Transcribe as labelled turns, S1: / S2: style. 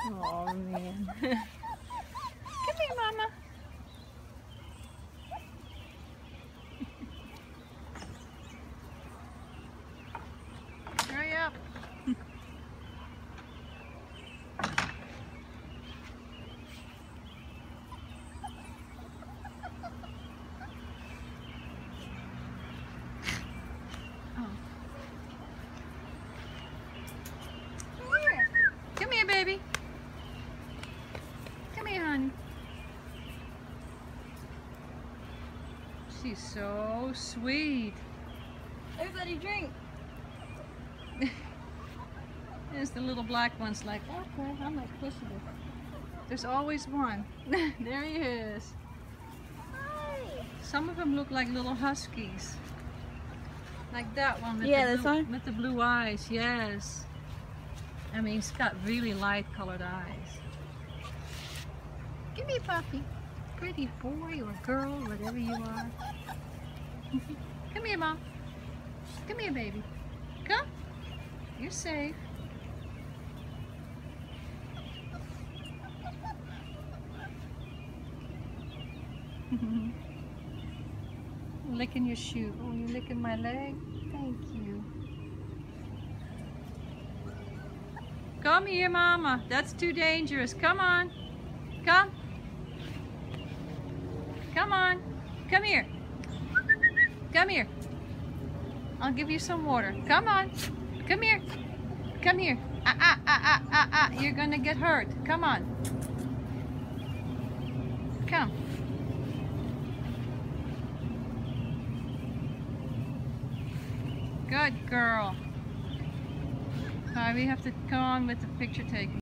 S1: Oh man. Come here, Mama. Hurry up. Come here, baby. Come here, honey. She's so sweet.
S2: Everybody drink.
S1: There's the little black ones like, okay, I'm like pushing it. There's always one. There he is.
S2: Hi.
S1: Some of them look like little huskies. Like that one with,
S2: Yeah,
S1: the
S2: this
S1: blue,
S2: one?
S1: with the blue eyes, yes. I mean, he's got really light colored eyes. Give me a puppy. Pretty boy or girl, whatever you are. Come here, Mom. Come here, baby. Come. You're safe. Licking your shoe. Oh, you're licking my leg? Thank you. Come here, Mama. That's too dangerous. Come on. Come. Come on. Come here. Come here. I'll give you some water. Come on. Come here. Come here. You're gonna get hurt. Come on. Come. Good girl. All right, we have to go on with the picture taking.